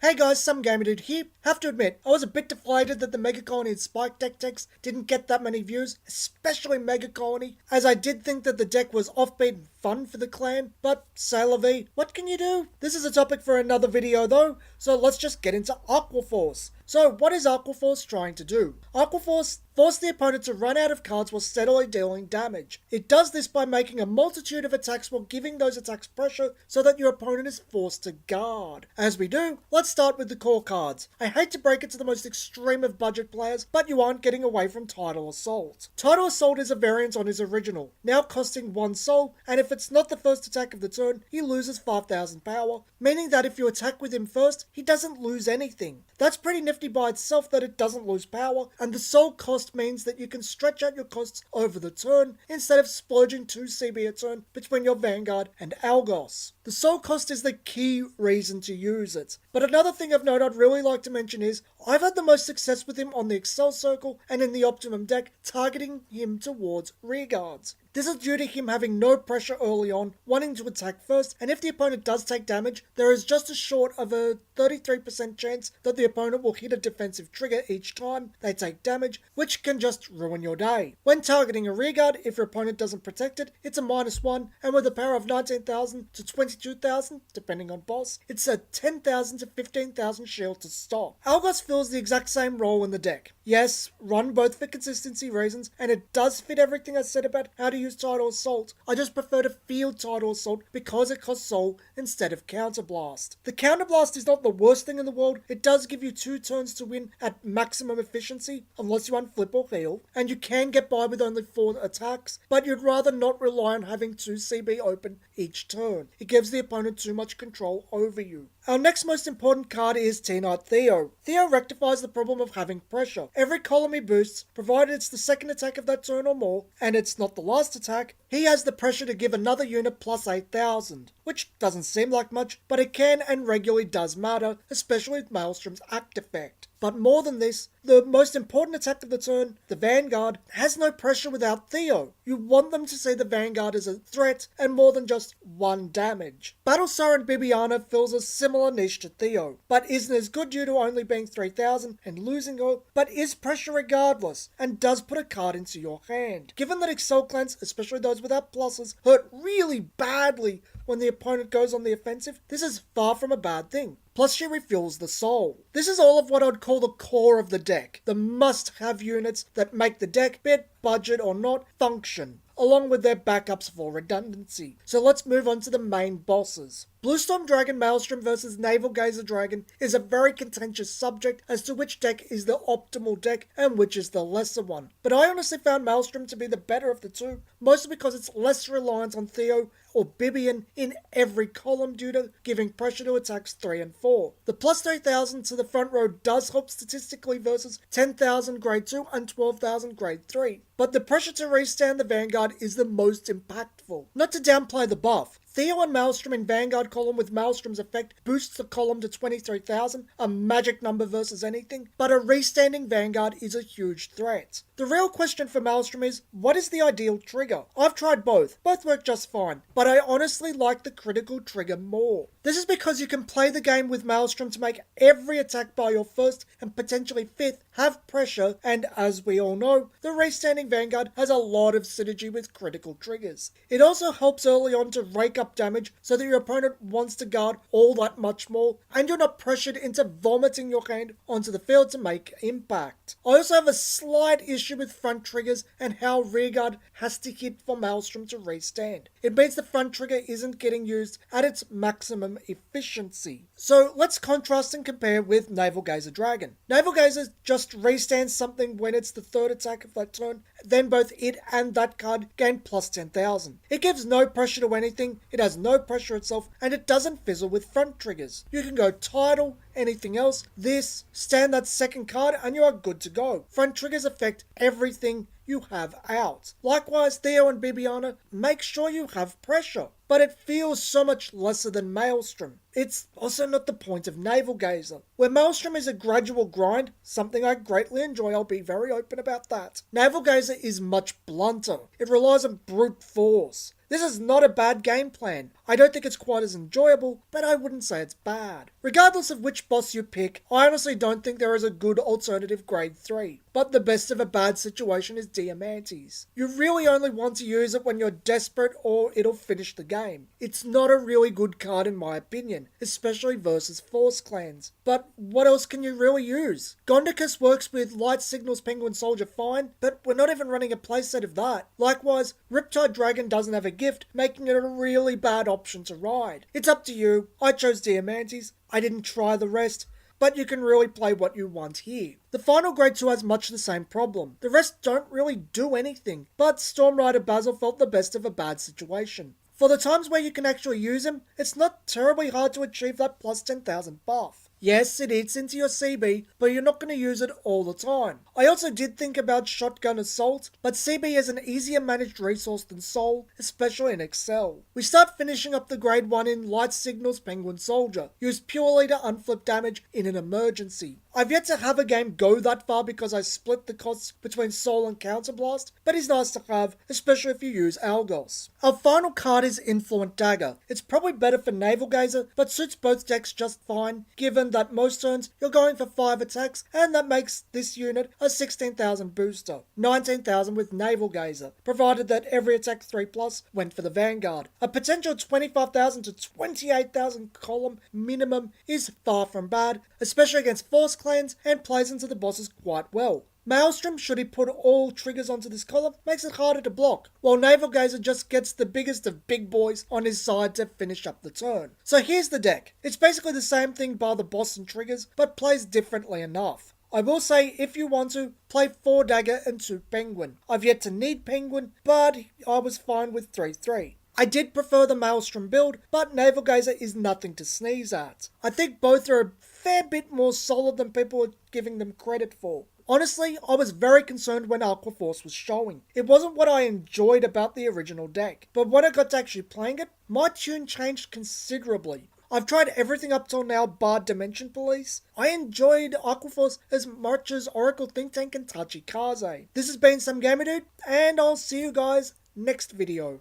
Hey guys, some gamer dude here. Have to admit, I was a bit deflated that the Mega Colony and Spike deck decks didn't get that many views, especially Mega Colony, as I did think that the deck was offbeat and fun for the clan, but c'est la vie, what can you do? This is a topic for another video though, so let's just get into Aquaforce. So what is Aquaforce trying to do? Aquaforce forces the opponent to run out of cards while steadily dealing damage. It does this by making a multitude of attacks while giving those attacks pressure so that your opponent is forced to guard. As we do, let's start with the core cards. I hate to break it to the most extreme of budget players, but you aren't getting away from Tidal Assault. Tidal Assault is a variant on his original, now costing 1 soul, and if it's not the first attack of the turn, he loses 5,000 power, meaning that if you attack with him first, he doesn't lose anything. That's pretty nifty by itself that it doesn't lose power, and the soul cost means that you can stretch out your costs over the turn instead of splurging 2 CB a turn between your Vanguard and Algos. The soul cost is the key reason to use it. But another thing of note I'd really like to mention is I've had the most success with him on the Excel Circle and in the Optimum deck, targeting him towards rearguards. This is due to him having no pressure early on, wanting to attack first, and if the opponent does take damage, there is just as short of a 33% chance that the opponent will hit a defensive trigger each time they take damage, which can just ruin your day. When targeting a rearguard, if your opponent doesn't protect it, it's a -1, and with a power of 19,000 to 22,000, depending on boss, it's a 10,000 to 15,000 shield to stop. Algos fills the exact same role in the deck. Yes, run both for consistency reasons, and it does fit everything I said about how to use Tidal Assault. I just prefer to field Tidal Assault because it costs soul instead of Counterblast. The Counterblast is not the worst thing in the world. It does give you 2 turns to win at maximum efficiency, unless you unflip or heal, and you can get by with only 4 attacks, but you'd rather not rely on having 2 CB open each turn. It gives the opponent too much control over you. Our next most important card is T-Knight Theo. Theo rectifies the problem of having pressure. Every column he boosts, provided it's the second attack of that turn or more, and it's not the last attack, he has the pressure to give another unit plus 8,000, which doesn't seem like much, but it can and regularly does matter, especially with Maelstrom's act effect. But more than this, the most important attack of the turn, the Vanguard, has no pressure without Theo. You want them to see the Vanguard as a threat and more than just 1 damage. Battle Siren Bibiana fills a similar niche to Theo, but isn't as good due to only being 3,000 and losing her, but is pressure regardless, and does put a card into your hand. Given that Excel clans, especially those without pluses, hurt really badly when the opponent goes on the offensive, this is far from a bad thing. Plus she refuels the soul. This is all of what I'd call the core of the deck, the must-have units that make the deck, be it budget or not, function, along with their backups for redundancy. So let's move on to the main bosses. Bluestorm Dragon Maelstrom versus Navel Gazer Dragon is a very contentious subject as to which deck is the optimal deck and which is the lesser one. But I honestly found Maelstrom to be the better of the two, mostly because it's less reliant on Theo or Bibian in every column due to giving pressure to attacks 3 and 4. The plus 3,000 to the front row does help statistically versus 10,000 grade 2 and 12,000 grade 3. But the pressure to restand the Vanguard is the most impactful. Not to downplay the buff, Theo and Maelstrom in Vanguard column with Maelstrom's effect boosts the column to 23,000, a magic number versus anything, but a restanding Vanguard is a huge threat. The real question for Maelstrom is, what is the ideal trigger? I've tried both work just fine, but I honestly like the critical trigger more. This is because you can play the game with Maelstrom to make every attack by your first and potentially 5th have pressure, and as we all know, the restanding Vanguard has a lot of synergy with critical triggers. It also helps early on to rake up damage so that your opponent wants to guard all that much more, and you're not pressured into vomiting your hand onto the field to make impact. I also have a slight issue with front triggers and how rearguard has to hit for Maelstrom to restand. It means the front trigger isn't getting used at its maximum efficiency. So let's contrast and compare with Navel Gazer Dragon. Navel Gazer just restands something when it's the 3rd attack of that turn, then both it and that card gain plus 10,000. It gives no pressure to anything, it has no pressure itself, and it doesn't fizzle with front triggers. You can go Tidal, anything else, this, stand that second card, and you are good to go. Front triggers affect everything you have out. Likewise, Theo and Bibiana, make sure you have pressure. But it feels so much lesser than Maelstrom. It's also not the point of Navel Gazer. Where Maelstrom is a gradual grind, something I greatly enjoy, I'll be very open about that. Navel Gazer is much blunter. It relies on brute force. This is not a bad game plan. I don't think it's quite as enjoyable, but I wouldn't say it's bad. Regardless of which boss you pick, I honestly don't think there is a good alternative grade 3. But the best of a bad situation is Diamantes. You really only want to use it when you're desperate or it'll finish the game. It's not a really good card in my opinion, especially versus Force clans. But what else can you really use? Gondicus works with Light Signals Penguin Soldier fine, but we're not even running a playset of that. Likewise, Riptide Dragon doesn't have a gift, making it a really bad option to ride. It's up to you. I chose Diamantes. I didn't try the rest, but you can really play what you want here. The final grade 2 has much the same problem. The rest don't really do anything, but Storm Rider Basil felt the best of a bad situation. For the times where you can actually use him, it's not terribly hard to achieve that plus 10,000 buff. Yes, it eats into your CB, but you're not going to use it all the time. I also did think about Shotgun Assault, but CB is an easier managed resource than Soul, especially in Excel. We start finishing up the grade 1 in Light Signals Penguin Soldier, used purely to unflip damage in an emergency. I've yet to have a game go that far because I split the costs between Soul and Counterblast, but he's nice to have, especially if you use Algos. Our final card is Influent Dagger. It's probably better for Navel Gazer, but suits both decks just fine, given that most turns you're going for 5 attacks, and that makes this unit a 16,000 booster, 19,000 with Navel Gazer, provided that every attack 3+ went for the Vanguard. A potential 25,000 to 28,000 column minimum is far from bad, especially against Force clans, and plays into the bosses quite well. Maelstrom, should he put all triggers onto this column, makes it harder to block, while Navel Gazer just gets the biggest of big boys on his side to finish up the turn. So here's the deck. It's basically the same thing bar the boss and triggers, but plays differently enough. I will say, if you want to, play 4 Dagger and 2 Penguin. I've yet to need Penguin, but I was fine with 3-3. I did prefer the Maelstrom build, but Navel Gazer is nothing to sneeze at. I think both are a fair bit more solid than people are giving them credit for. Honestly, I was very concerned when Aqua Force was showing. It wasn't what I enjoyed about the original deck, but when I got to actually playing it, my tune changed considerably. I've tried everything up till now bar Dimension Police. I enjoyed Aqua Force as much as Oracle Think Tank and Tachikaze. This has been Some Gamer Dude, and I'll see you guys next video.